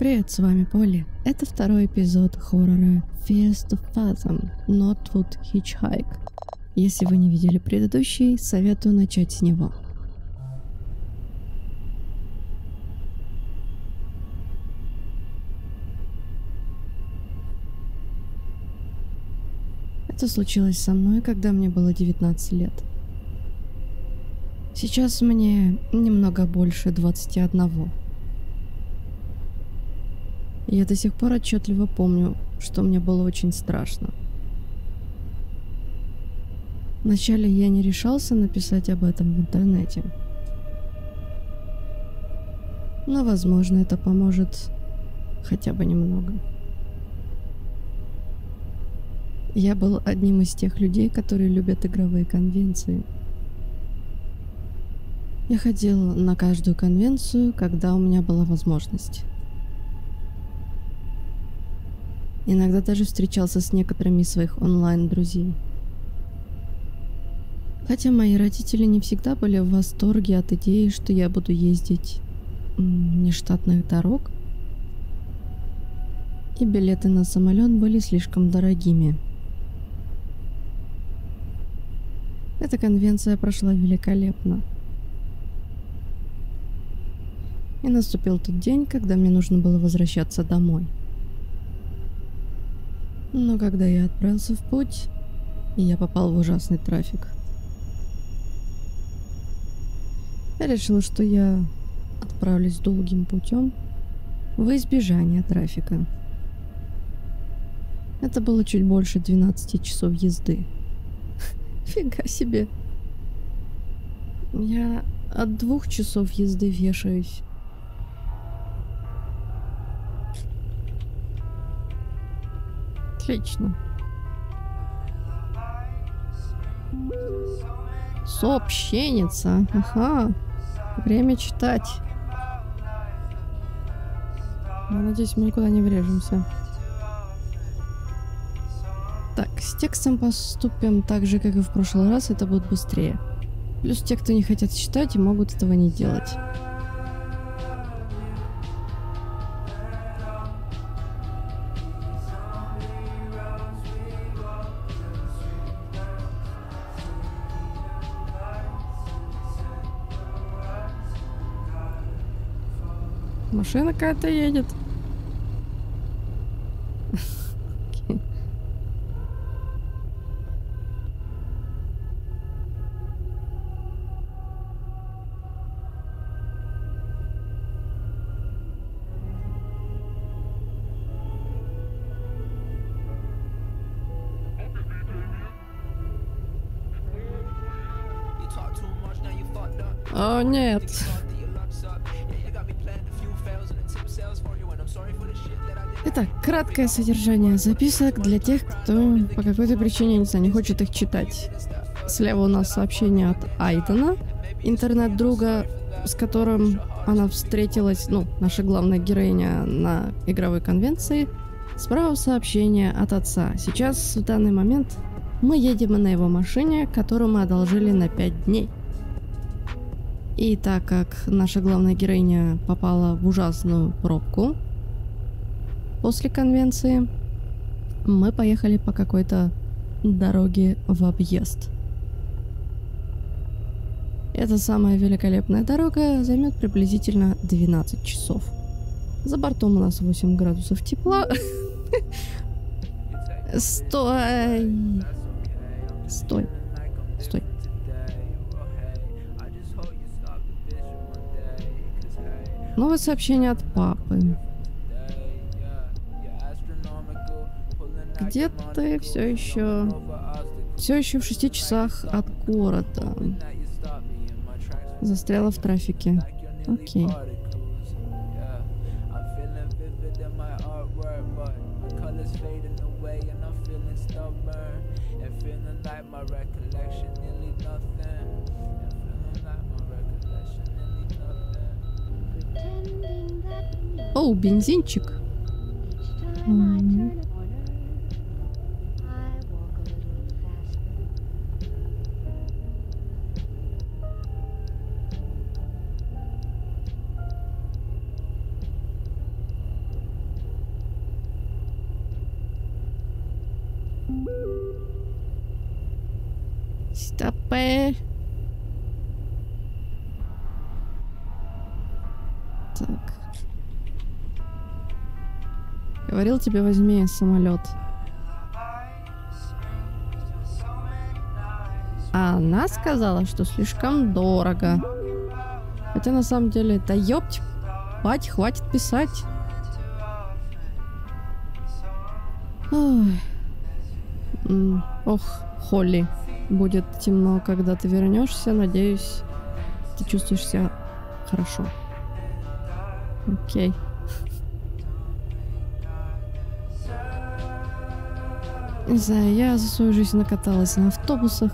Привет, с вами Полли. Это второй эпизод хоррора Fears to Fathom Not Would Hitchhike. Если вы не видели предыдущий, советую начать с него. Это случилось со мной, когда мне было 19 лет. Сейчас мне немного больше 21. Я до сих пор отчетливо помню, что мне было очень страшно. Вначале я не решался написать об этом в интернете. Но, возможно, это поможет хотя бы немного. Я был одним из тех людей, которые любят игровые конвенции. Я ходил на каждую конвенцию, когда у меня была возможность. Иногда даже встречался с некоторыми из своих онлайн-друзей. Хотя мои родители не всегда были в восторге от идеи, что я буду ездить нештатных дорог, и билеты на самолет были слишком дорогими. Эта конвенция прошла великолепно. И наступил тот день, когда мне нужно было возвращаться домой. Но когда я отправился в путь, я попал в ужасный трафик. Я решил, что я отправлюсь долгим путем во избежание трафика. Это было чуть больше 12 часов езды. Фига себе. Я от 2 часов езды вешаюсь. Отлично. Сообщенница. Ага. Время читать. Я надеюсь, мы никуда не врежемся. Так, с текстом поступим так же, как и в прошлый раз. Это будет быстрее. Плюс те, кто не хотят читать, могут этого не делать. Машина какая-то едет. О, нет. Итак, краткое содержание записок для тех, кто по какой-то причине, не знаю, не хочет их читать. Слева у нас сообщение от Айдена, интернет-друга, с которым она встретилась, наша главная героиня на игровой конвенции. Справа сообщение от отца. Сейчас, в данный момент, мы едем на его машине, которую мы одолжили на 5 дней. И так как наша главная героиня попала в ужасную пробку после конвенции, мы поехали по какой-то дороге в объезд. Эта самая великолепная дорога займет приблизительно 12 часов. За бортом у нас 8 градусов тепла. Стой. Новое сообщение от папы. Где ты все еще в 6 часах от города? Застряла в трафике. Окей. Оу, бензинчик. Стопэ. Так. Говорил тебе, возьми самолет. А она сказала, что слишком дорого. Хотя на самом деле, да ёпть, хватит писать. Ой. Ох, Холли. Будет темно, когда ты вернешься. Надеюсь, ты чувствуешь себя хорошо. Окей. Не знаю, я за свою жизнь накаталась на автобусах.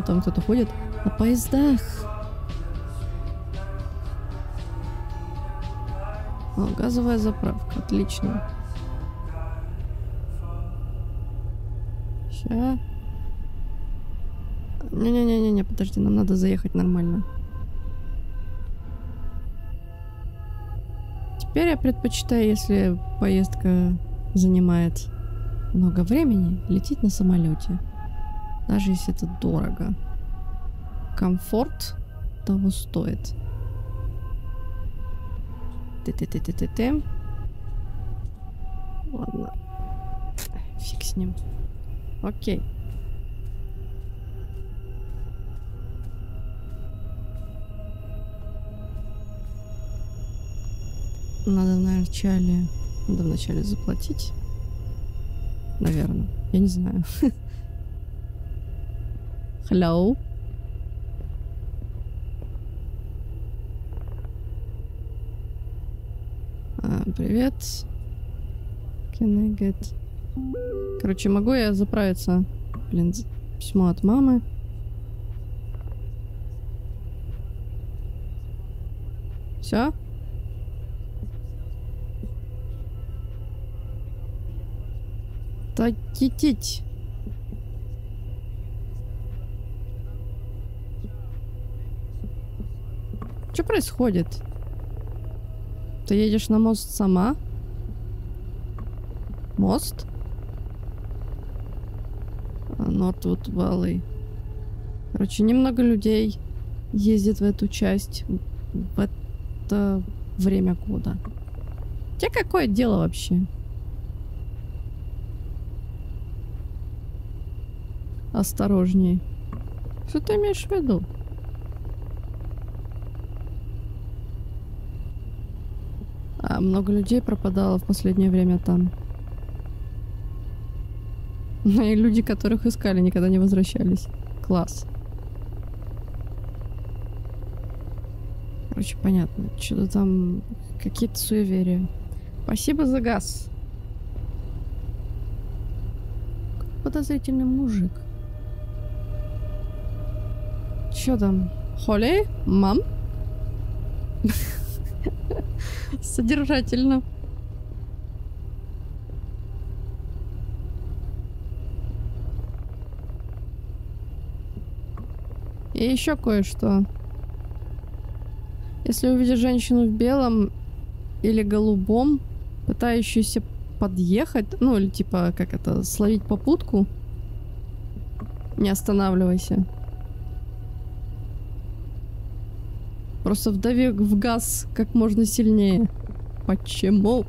Там кто-то ходит. На поездах. О, газовая заправка. Отлично. Ща. Не-не-не-не, подожди, нам надо заехать нормально. Теперь я предпочитаю, если поездка занимает много времени, лететь на самолете. Даже если это дорого. Комфорт того стоит. Ты. Ладно. Фиг с ним. Окей. Надо вначале заплатить. Наверное. Я не знаю. Hello. Привет. Can I get... Короче, могу я заправиться? Блин, письмо от мамы. Все? Так, етить. Что происходит? Ты едешь на мост сама? Мост? Нортвуд Валлей. Короче, немного людей ездит в эту часть в это время года. Тебе какое дело вообще? Осторожней. Что ты имеешь в виду? Много людей пропадало в последнее время там. И люди, которых искали, никогда не возвращались. Класс. Короче, понятно. Что-то там... Какие-то суеверия. Спасибо за газ. Какой подозрительный мужик. Чё там? Холли? Мам? Содержательно. И еще кое-что. Если увидишь женщину в белом или голубом, пытающуюся подъехать, ну или типа, как это, словить попутку, не останавливайся. Просто вдави в газ как можно сильнее. Почему?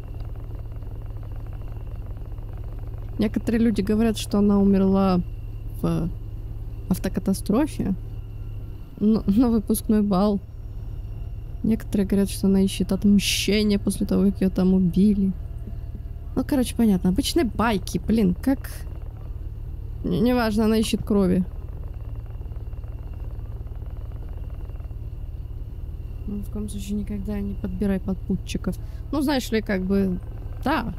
Некоторые люди говорят, что она умерла в автокатастрофе. На выпускной бал. Некоторые говорят, что она ищет отмщение после того, как ее там убили. Ну, короче, понятно. Обычные байки, блин, как... Неважно, она ищет крови. Ну, в коем случае никогда не подбирай попутчиков. Ну, знаешь ли, как бы... Да.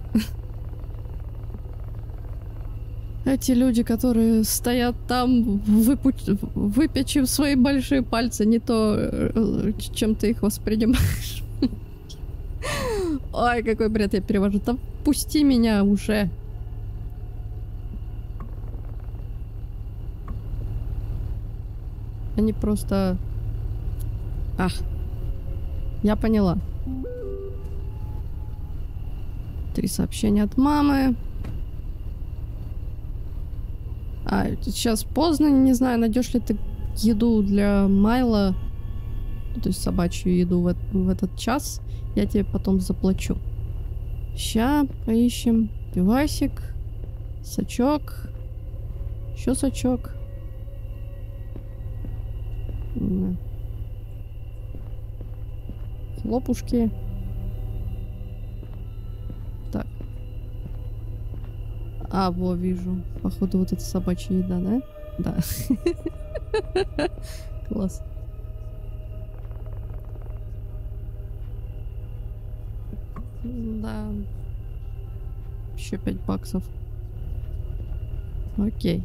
Эти люди, которые стоят там, выпячив свои большие пальцы, не то, чем ты их воспринимаешь. Ой, какой бред я перевожу. Там пусти меня уже. Они просто... Я поняла. 3 сообщения от мамы. А, сейчас поздно, не знаю, найдешь ли ты еду для Майла, то есть собачью еду в этот час. Я тебе потом заплачу. Ща поищем пивасик, сачок, еще сачок. Хлопушки. Так. А, во, вижу. Походу, вот это собачья еда, да? Да. Класс. Да. Еще 5 баксов. Окей.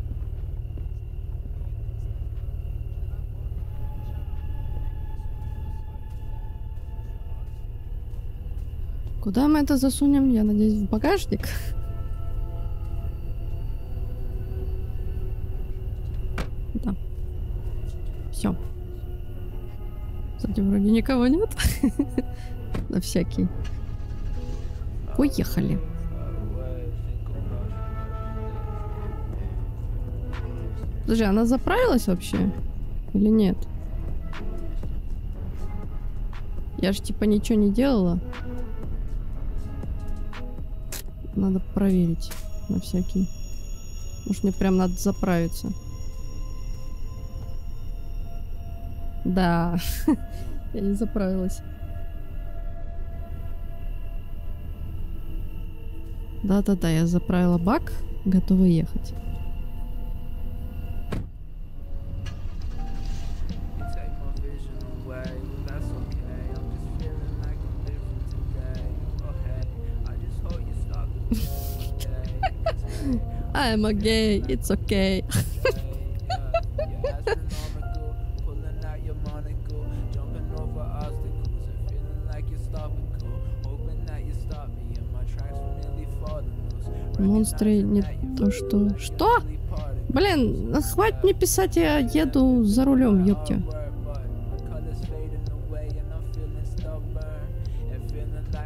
Куда мы это засунем? Я надеюсь, в багажник? Да. Все. Кстати, вроде никого нет. На всякий. Поехали. Подожди, она заправилась вообще? Или нет? Я же типа ничего не делала. Надо проверить на всякий. Может, мне прям надо заправиться. Да, я не заправилась. Да-да-да, я заправила бак, готова ехать. I'm a gay, it's okay. Монстры не то что... Что? Блин, хватит мне писать, я еду за рулем, ёптя.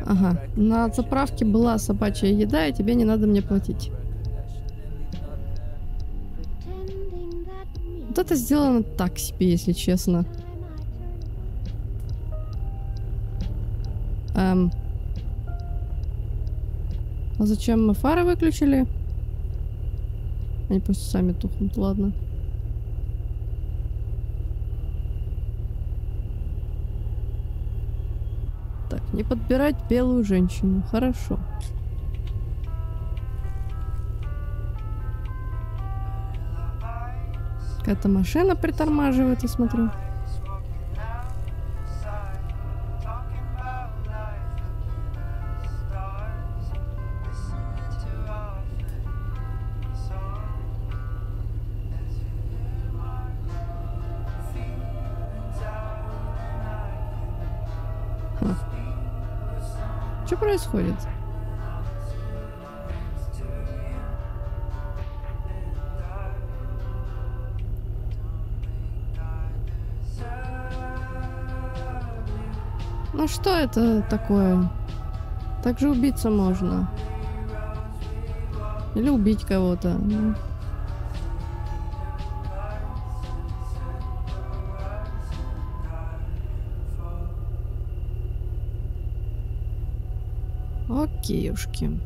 Ага, на заправке была собачья еда, и тебе не надо мне платить. Вот это сделано так себе, если честно. А зачем мы фары выключили? Они пусть сами тухнут, ладно. Так, не подбирать белую женщину. Хорошо. Какая-то машина притормаживает, я смотрю. Что происходит? Ну что это такое? Так же убиться можно. Или убить кого-то. Окейушки.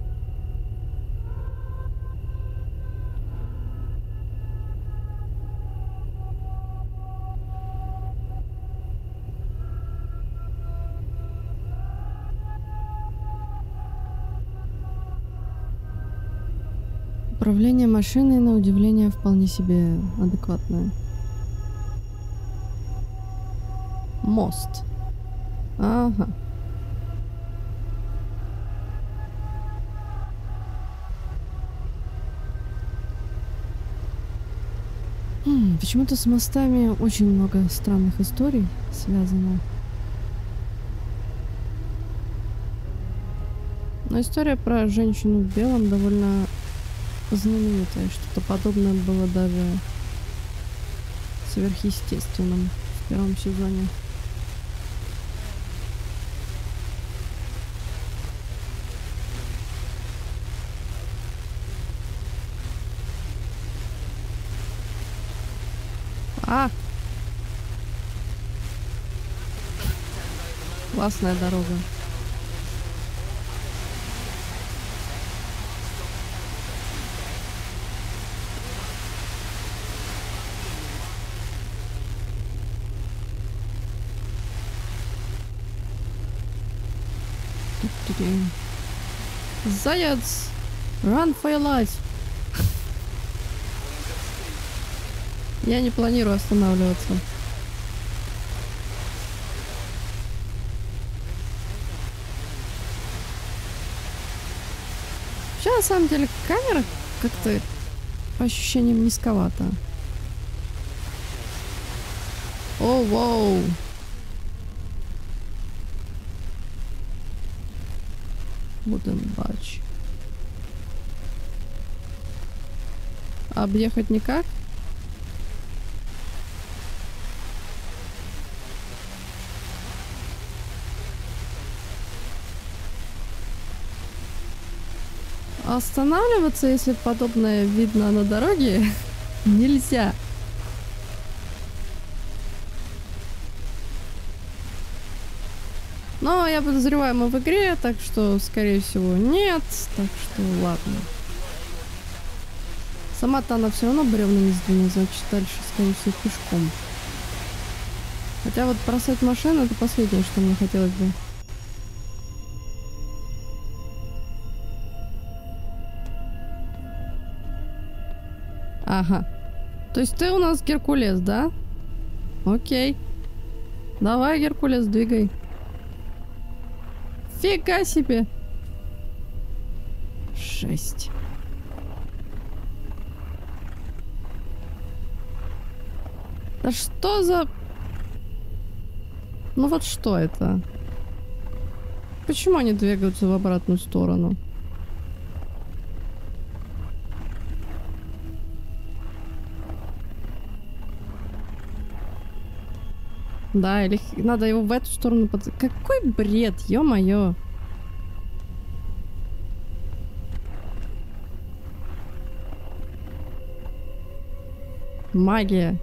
Управление машиной, на удивление, вполне себе адекватное. Мост. Ага. Почему-то с мостами очень много странных историй связано. Но история про женщину в белом довольно знаменитая. Что-то подобное было даже сверхъестественным в первом сезоне. А! Классная дорога. Заяц! Run for your life! Я не планирую останавливаться. Вообще, на самом деле, камера как-то по ощущениям низковата. О, вау! Wooden badge. Объехать никак? Останавливаться, если подобное видно на дороге, нельзя. Но я подозреваю, мы в игре, так что, скорее всего, нет. Так что, ладно. Сама-то она все равно бревна не сдвинет, значит, дальше, скорее всего, пешком. Хотя вот бросать машину — это последнее, что мне хотелось бы. Ага. То есть ты у нас Геркулес, да? Окей. Давай, Геркулес, двигай. Фига себе! 6. Да что за... Ну вот что это? Почему они двигаются в обратную сторону? Да, или надо его в эту сторону под... Какой бред, ё-моё. Магия.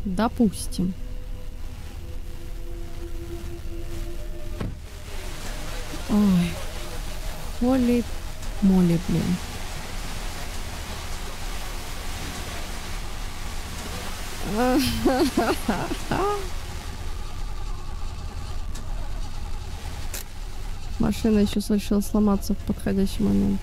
Допустим. Ой. Холи моли, блин. Машина еще решила сломаться в подходящий момент.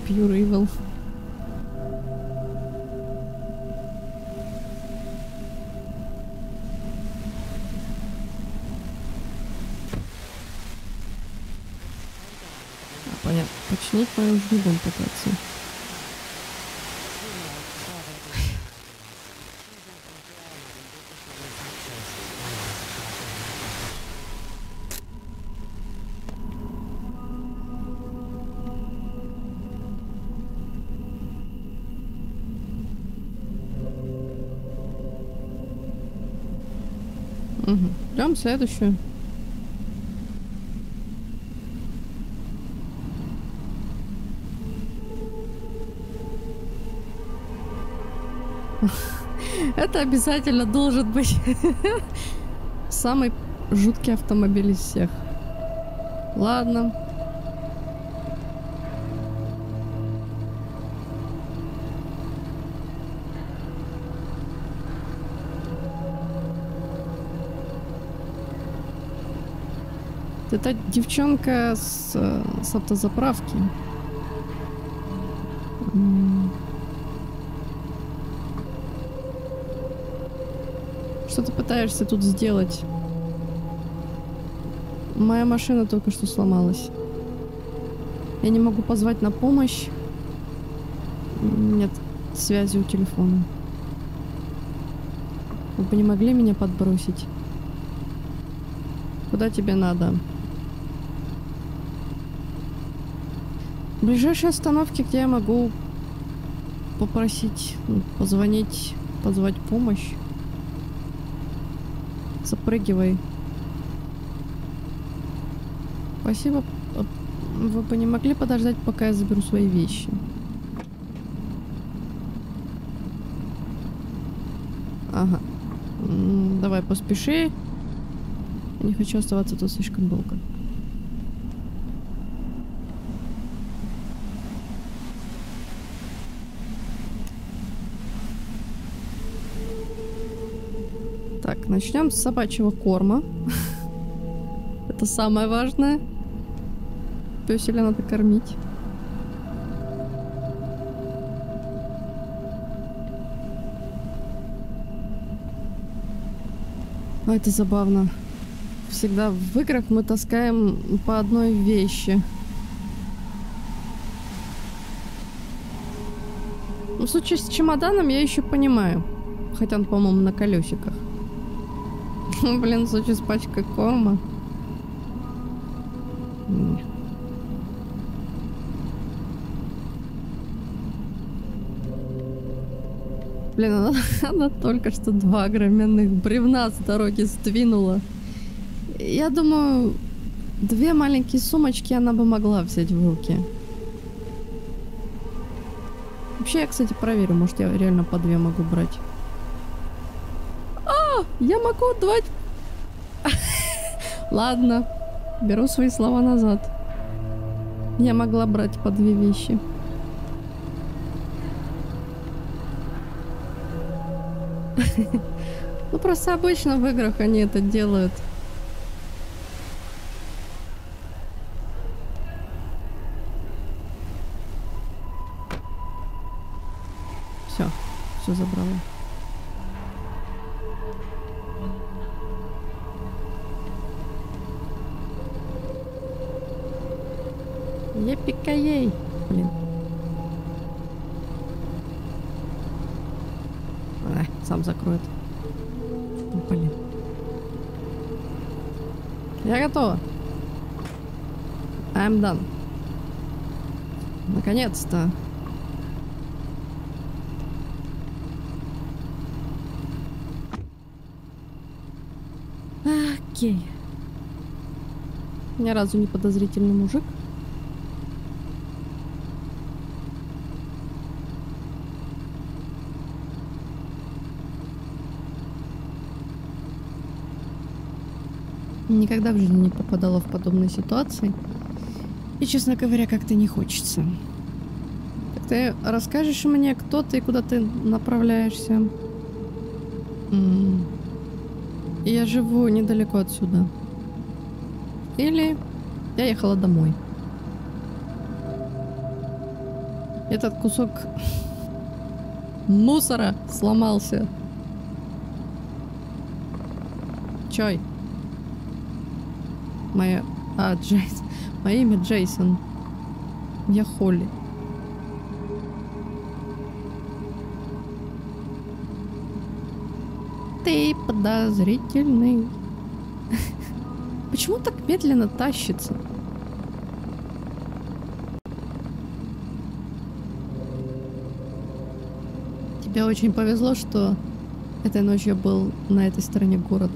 Pure evil. Понятно. Починить мы уже не будем пытаться. Угу. Ждем следующую. Это обязательно должен быть самый жуткий автомобиль из всех. Ладно. Это девчонка с автозаправки. Что ты пытаешься тут сделать? Моя машина только что сломалась. Я не могу позвать на помощь. Нет связи у телефона. Вы бы не могли меня подбросить? Куда тебе надо? Ближайшие остановки, где я могу попросить, позвонить, позвать помощь. Запрыгивай. Спасибо. Вы бы не могли подождать, пока я заберу свои вещи? Ага. Давай, поспеши. Я не хочу оставаться тут слишком долго. Так, начнем с собачьего корма. Это самое важное. Пёселя надо кормить. Ой, это забавно. Всегда в играх мы таскаем по одной вещи. В случае с чемоданом я еще понимаю. Хотя он, по-моему, на колесиках. Блин, в случае с пачкой корма. Блин, она только что 2 огроменных бревна с дороги сдвинула. Я думаю, 2 маленькие сумочки она бы могла взять в руки. Вообще, я, кстати, проверю, может, я реально по 2 могу брать. Я могу отдавать... Ладно, беру свои слова назад. Я могла брать по 2 вещи. Ну, просто обычно в играх они это делают. Все забрала. Епика-ей! Блин. Сам закроет. Блин. Я готова. I'm done. Наконец-то. Окей. Ни разу не подозрительный мужик. Никогда в жизни не попадала в подобные ситуации. И, честно говоря, как-то не хочется. Так ты расскажешь мне, кто ты и куда ты направляешься? Я живу недалеко отсюда. Или я ехала домой. Этот кусок мусора сломался. Чой? Мое... Джейсон. Мое имя Джейсон. Я Холли. Ты подозрительный. Почему так медленно тащится? Тебе очень повезло, что этой ночью был на этой стороне города.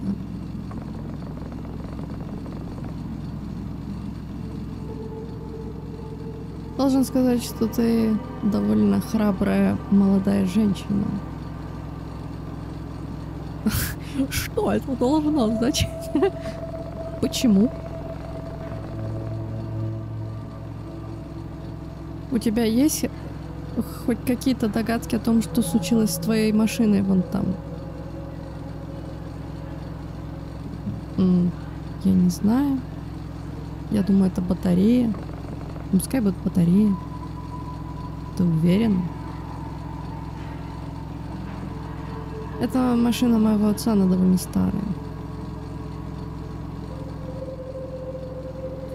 Должен сказать, что ты довольно храбрая молодая женщина. Что это должно значить? Почему? У тебя есть хоть какие-то догадки о том, что случилось с твоей машиной вон там? Я не знаю. Я думаю, это батарея. Пускай будет батарея. Ты уверен? Это машина моего отца, она довольно старая.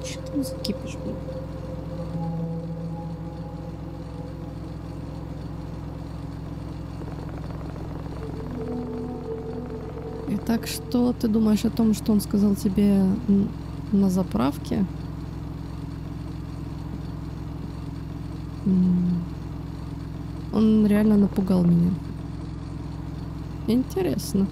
Что там за кипиш был? Итак, что ты думаешь о том, что он сказал тебе на заправке? Он реально напугал меня. Интересно.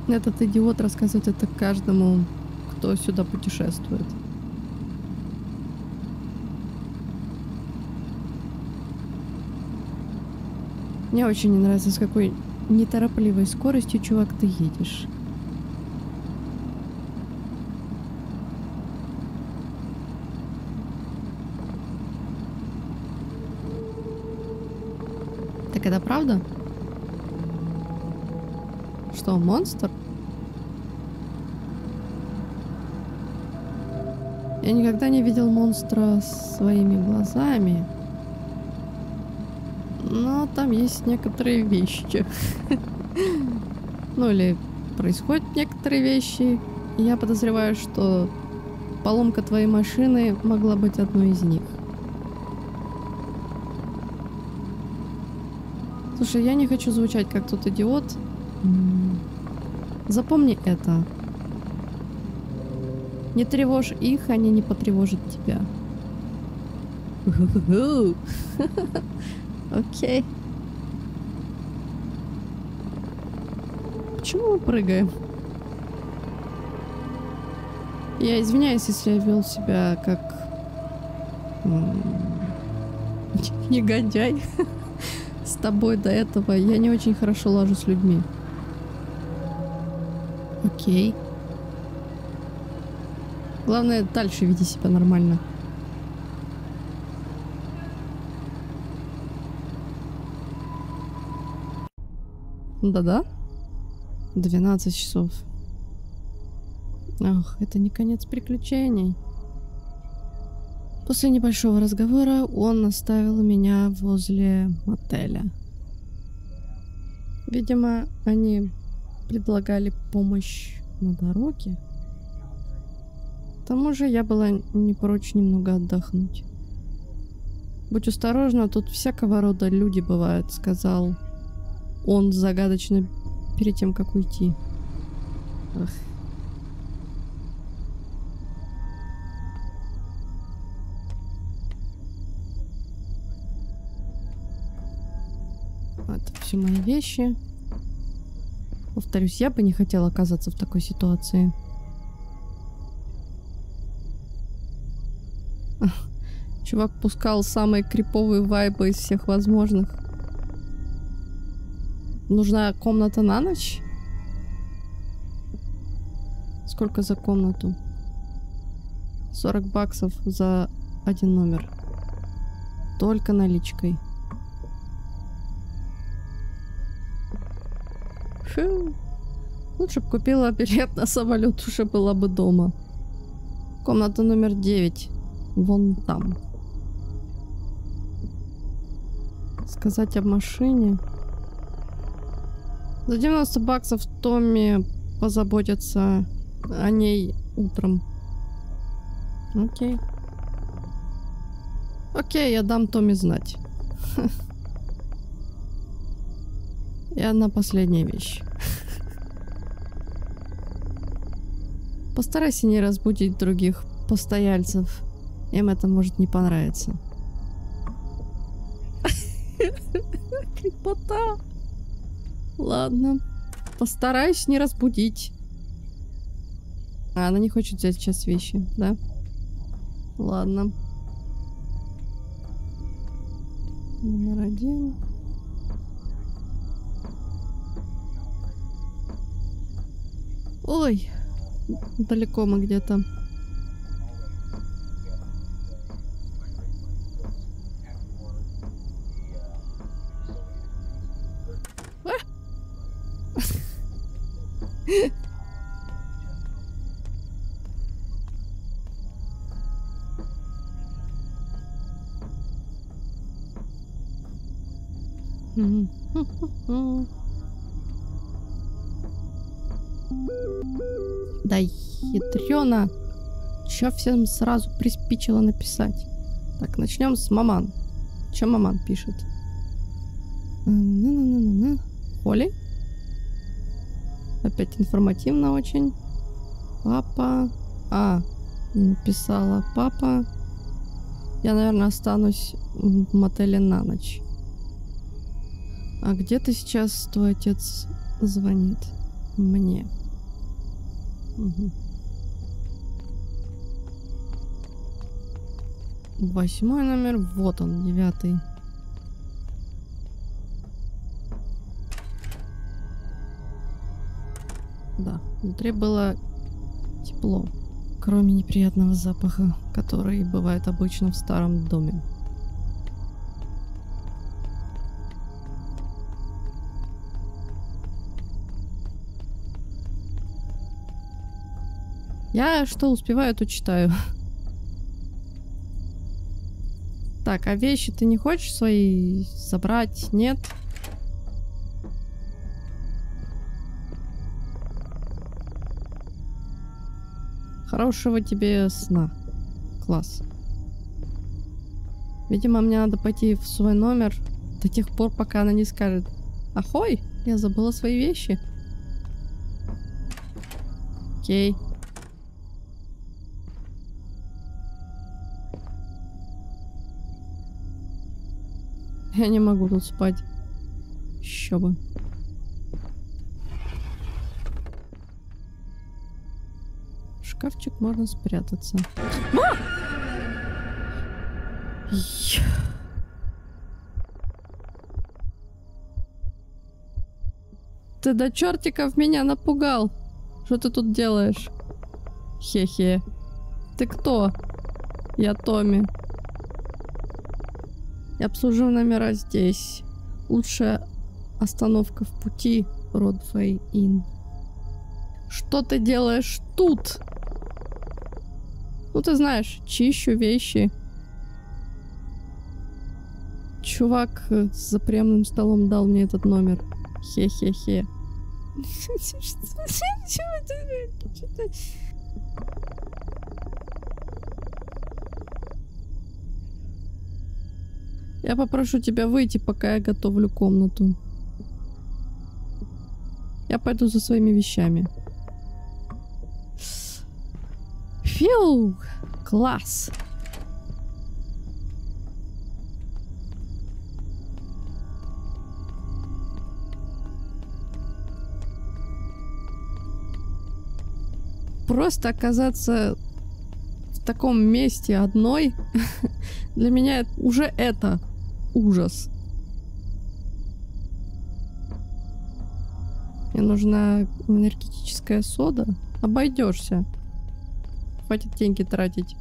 Этот идиот рассказывает это каждому, кто сюда путешествует. Мне очень не нравится, с какой неторопливой скоростью, чувак, ты едешь. Так это правда? Что, монстр? Я никогда не видел монстра своими глазами. Но там есть некоторые вещи. Ну или происходят некоторые вещи. И я подозреваю, что поломка твоей машины могла быть одной из них. Слушай, я не хочу звучать как тот идиот. Запомни это. Не тревожь их, они не потревожат тебя. Окей. Почему мы прыгаем? Я извиняюсь, если я вел себя как негодяй. С тобой до этого я не очень хорошо лажу с людьми. Окей. Главное, дальше веди себя нормально. Да-да. 12 часов. Ох, это не конец приключений. После небольшого разговора он оставил меня возле мотеля. Видимо, они предлагали помощь на дороге. К тому же я была не прочь немного отдохнуть. «Будь осторожна, тут всякого рода люди бывают», — сказал он загадочно перед тем, как уйти. Ах. Это все мои вещи. Повторюсь, я бы не хотела оказаться в такой ситуации. Чувак пускал самые криповые вайбы из всех возможных. Нужна комната на ночь? Сколько за комнату? 40 баксов за один номер. Только наличкой. Фу. Лучше бы купила билет на самолет, уже была бы дома. Комната номер 9. Вон там. Сказать об машине. За 90 баксов Томми позаботится о ней утром. Окей. Окей, я дам Томми знать. И одна последняя вещь. Постарайся не разбудить других постояльцев. Им это может не понравиться. Крепота. Ладно. Постараюсь не разбудить. А, она не хочет взять сейчас вещи, да? Ладно. Номер 1. Ой, далеко мы где-то. Да хитрёно. Чё всем сразу приспичило написать? Так, начнем с маман. Что маман пишет? Холли? Опять информативно очень. Папа. Написала папа. Я, наверное, останусь в мотеле на ночь. А где ты сейчас? Твой отец звонит мне. Угу. 8 номер. Вот он, 9. Да, внутри было тепло. Кроме неприятного запаха, который бывает обычно в старом доме. Я что успеваю, то читаю. Так, а вещи ты не хочешь свои забрать? Нет? Хорошего тебе сна. Класс. Видимо, мне надо пойти в свой номер до тех пор, пока она не скажет: «Ахой, я забыла свои вещи». Окей. Я не могу тут спать. Еще бы. В шкафчик можно спрятаться. Ты до чертиков меня напугал. Что ты тут делаешь? Хе-хе. Ты кто? Я Томми. Я обслуживаю номера здесь. Лучшая остановка в пути. Бродвей Инн. Что ты делаешь тут? Ну ты знаешь, чищу вещи. Чувак за прямым столом дал мне этот номер. Хе-хе-хе. Я попрошу тебя выйти, пока я готовлю комнату. Я пойду за своими вещами. Фью! Класс! Просто оказаться в таком месте одной для меня уже это ужас. Мне нужна энергетическая сода. Обойдешься. Хватит деньги тратить.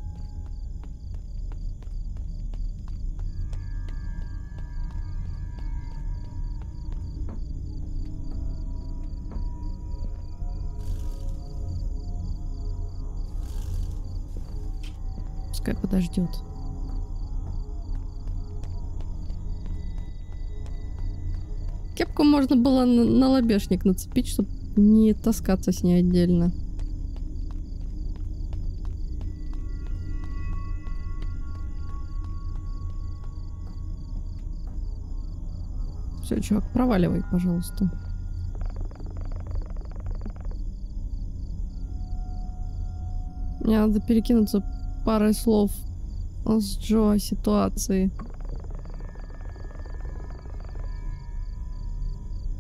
Пускай подождет. Кепку можно было на лобешник нацепить, чтобы не таскаться с ней отдельно. Все, чувак, проваливай, пожалуйста. Мне надо перекинуться парой слов с Джо о ситуации.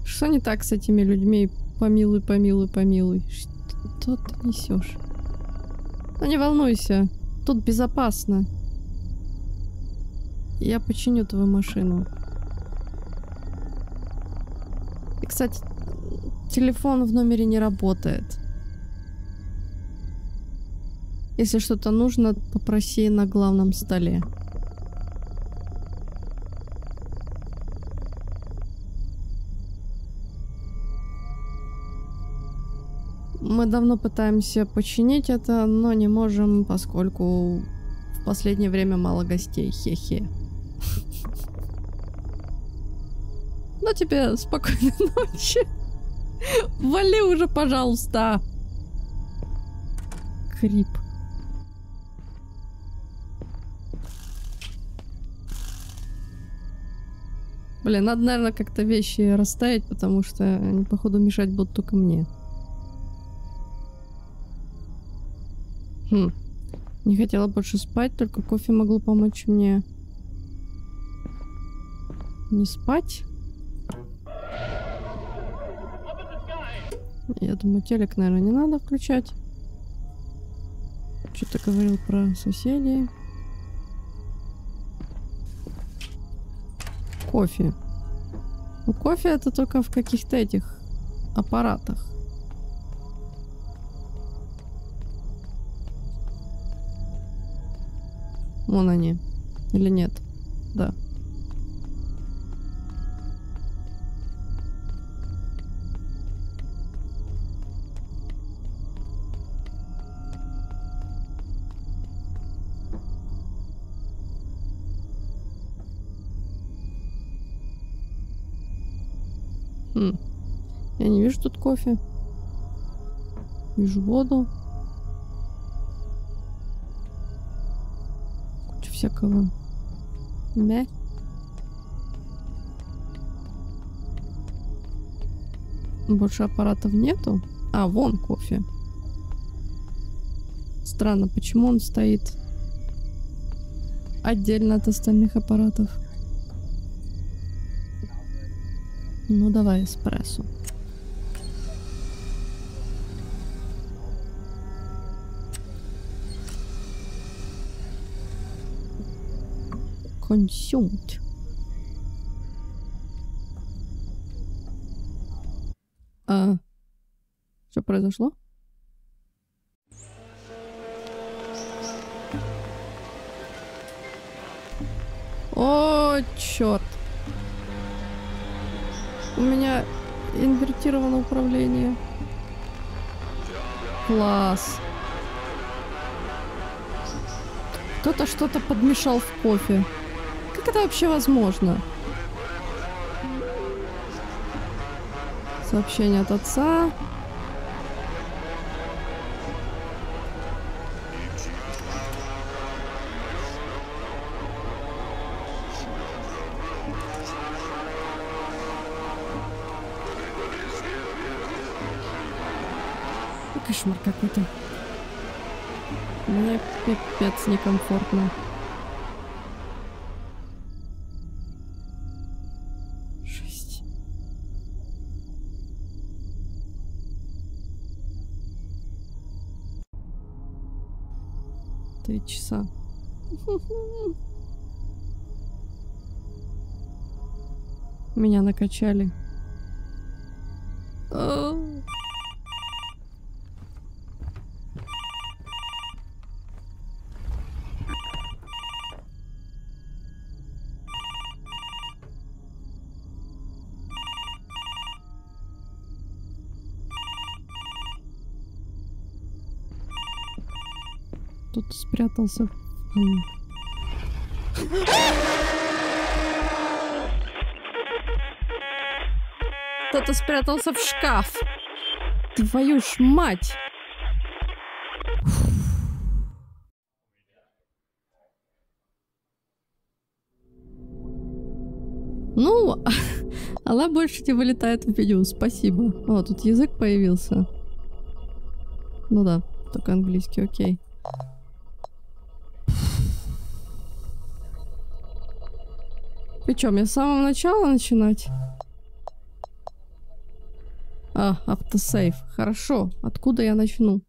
Что не так с этими людьми? Помилуй, помилуй, помилуй. Что ты несешь? Ну не волнуйся, тут безопасно. Я починю твою машину. И, кстати, телефон в номере не работает. Если что-то нужно, попроси на главном столе. Мы давно пытаемся починить это, но не можем, поскольку в последнее время мало гостей. Хе-хе. Ну тебе спокойной ночи. Вали уже, пожалуйста. Крип. Блин, надо, наверное, как-то вещи расставить, потому что они, походу, мешать будут только мне. Не хотела больше спать, только кофе могло помочь мне не спать. Я думаю, телек, наверное, не надо включать. Что-то говорил про соседей. Кофе. Ну, кофе это только в каких-то этих аппаратах. Вон они. Или нет? Да. Я не вижу тут кофе. Вижу воду. Куча всякого. Мя. Больше аппаратов нету. А, вон кофе. Странно, почему он стоит отдельно от остальных аппаратов? Ну, давай эспрессо. Consumed. Что произошло? О, черт! У меня инвертировано управление. Класс. Кто-то что-то подмешал в кофе. Как это вообще возможно? Сообщение от отца. Кошмар какой-то. Мне пипец некомфортно. Жесть. Три часа. Меня накачали. Тут спрятался. Кто-то спрятался в шкаф. Твою ж мать! Ну, она больше не вылетает в меню, спасибо. О, тут язык появился. Ну да, только английский, окей. Причем мне с самого начала начинать? А, автосейв. Хорошо. Откуда я начну?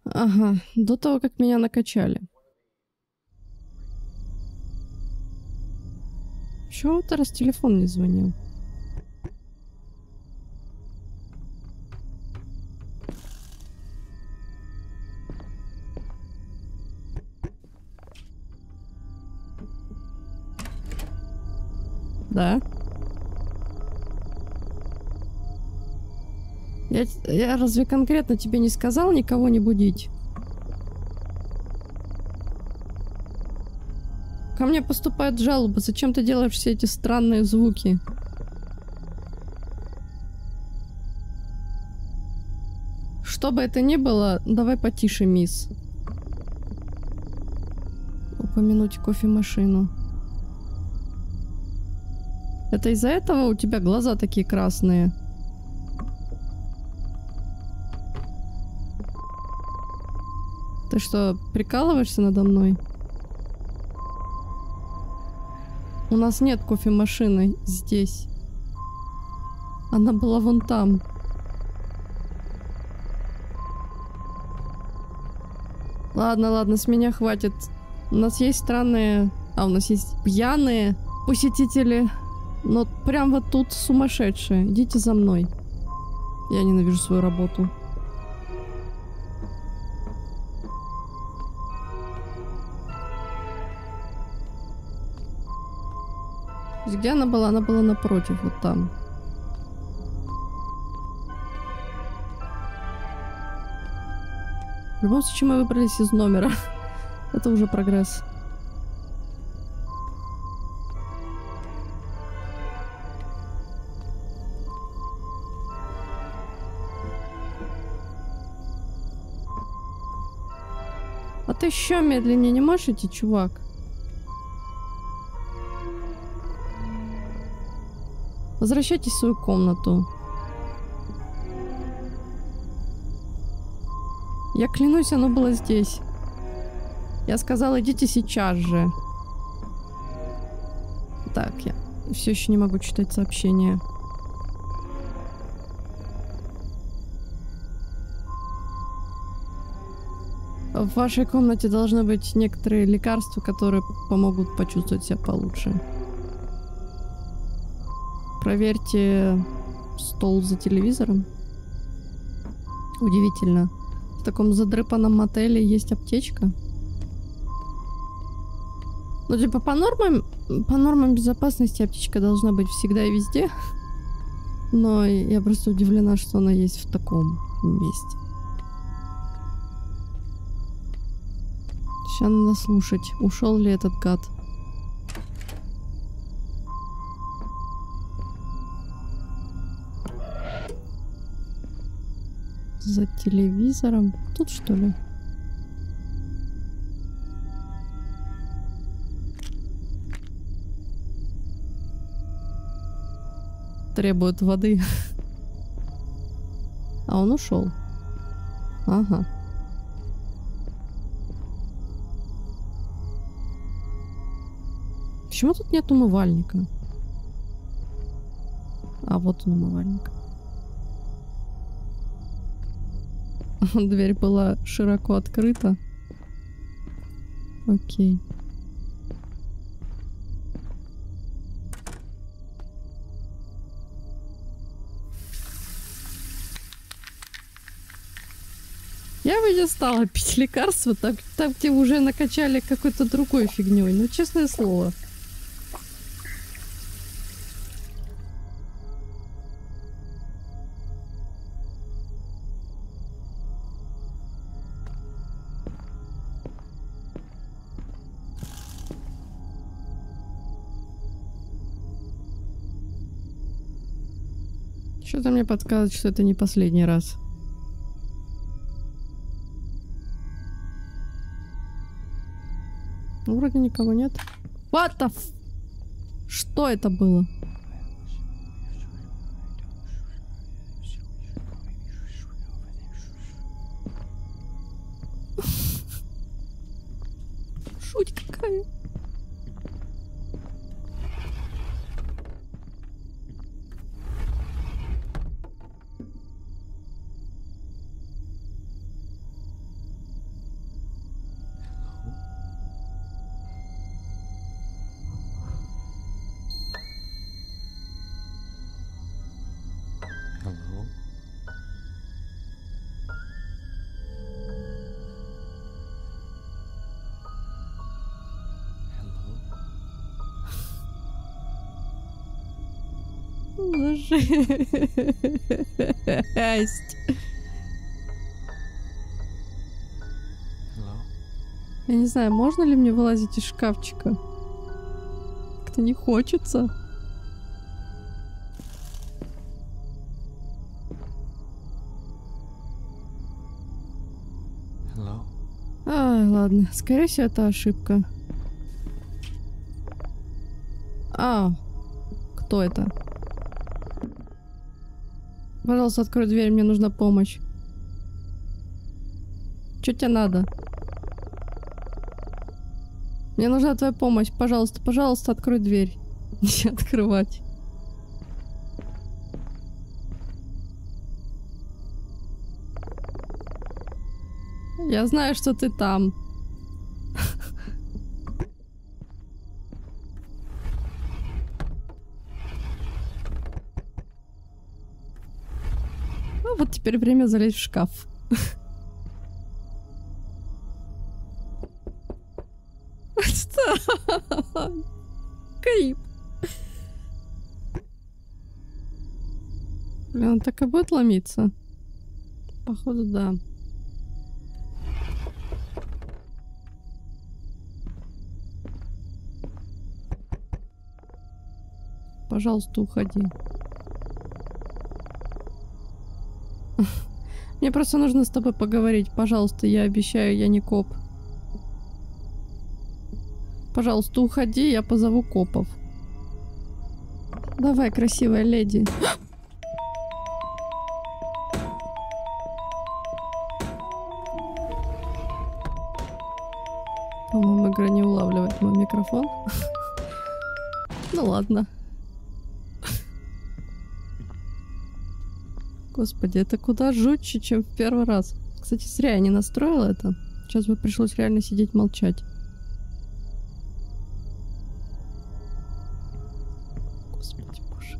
Ага, до того, как меня накачали. Чего это раз телефон не звонил? Да. Я разве конкретно тебе не сказал никого не будить? Ко мне поступают жалобы. Зачем ты делаешь все эти странные звуки? Что бы это ни было, давай потише, мисс. Упомянуть кофемашину. Это из-за этого у тебя глаза такие красные? Ты что, прикалываешься надо мной? У нас нет кофемашины здесь. Она была вон там. Ладно, ладно, с меня хватит. У нас есть странные... у нас есть пьяные посетители. Но прям вот тут сумасшедшие. Идите за мной. Я ненавижу свою работу. Где она была? Она была напротив, вот там. В любом случае мы выбрались из номера. Это уже прогресс. А ты еще медленнее не можешь идти, чувак? Возвращайтесь в свою комнату. Я клянусь, оно было здесь. Я сказала, идите сейчас же. Так, я все еще не могу читать сообщения. В вашей комнате должны быть некоторые лекарства, которые помогут почувствовать себя получше. Проверьте стол за телевизором. Удивительно. В таком задрыпанном мотеле есть аптечка. Ну, типа, по нормам безопасности аптечка должна быть всегда и везде. Но я просто удивлена, что она есть в таком месте. Сейчас надо слушать, ушел ли этот гад. За телевизором? Тут, что ли? Требует воды. А он ушел. Ага. Почему тут нет умывальника? А вот он, умывальник. Дверь была широко открыта. Окей. Я бы не стала пить лекарства, там где уже накачали какой-то другой фигней. Ну, честное слово. Что-то мне подсказывает, что это не последний раз. Ну, вроде никого нет. What the f... Что это было? Шуть какая. Жесть. Я не знаю, можно ли мне вылазить из шкафчика? Как-то не хочется. Ай, ладно. Скорее всего, это ошибка. А, Кто это? Пожалуйста, открой дверь, мне нужна помощь. Что тебе надо? Мне нужна твоя помощь. Пожалуйста, пожалуйста, открой дверь. Не открывать. Я знаю, что ты там. Ну вот теперь время залезть в шкаф. Что? Крип. Блин, он так и будет ломиться? Походу, да. Пожалуйста, уходи. Мне просто нужно с тобой поговорить. Пожалуйста, я обещаю, я не коп. Пожалуйста, уходи, я позову копов. Давай, красивая леди. По-моему, игра не улавливает мой микрофон. Ну ладно. Господи, это куда жутче, чем в первый раз. Кстати, зря я не настроила это. Сейчас бы пришлось реально сидеть молчать. Господи, боже.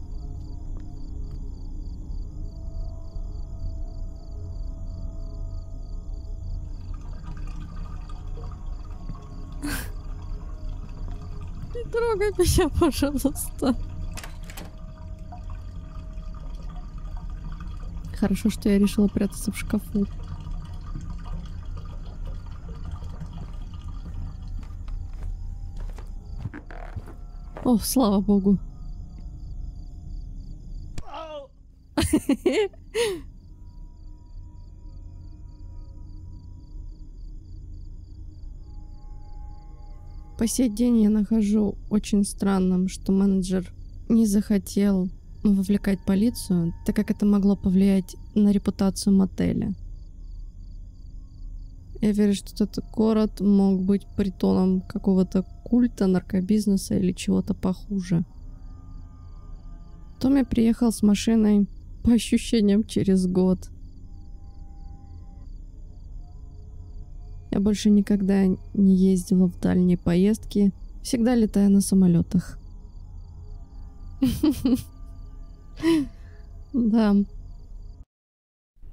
Не трогай меня, пожалуйста. Хорошо, что я решила прятаться в шкафу. О, слава богу. По сей день я нахожу очень странным, что менеджер не захотел вовлекать полицию, так как это могло повлиять на репутацию мотеля. Я верю, что этот город мог быть притоном какого-то культа, наркобизнеса или чего-то похуже. Томми приехал с машиной, по ощущениям, через год. Я больше никогда не ездила в дальние поездки, всегда летаю на самолетах. Да.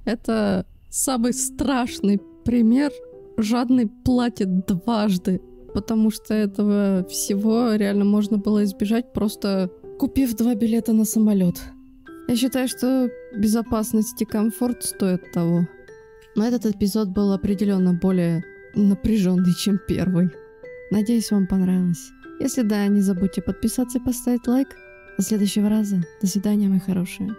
Это самый страшный пример. Жадный платит дважды. Потому что этого всего реально можно было избежать, просто купив 2 билета на самолет. Я считаю, что безопасность и комфорт стоят того. Но этот эпизод был определенно более напряженный, чем первый. Надеюсь, вам понравилось. Если да, не забудьте подписаться и поставить лайк. До следующего раза. До свидания, мои хорошие.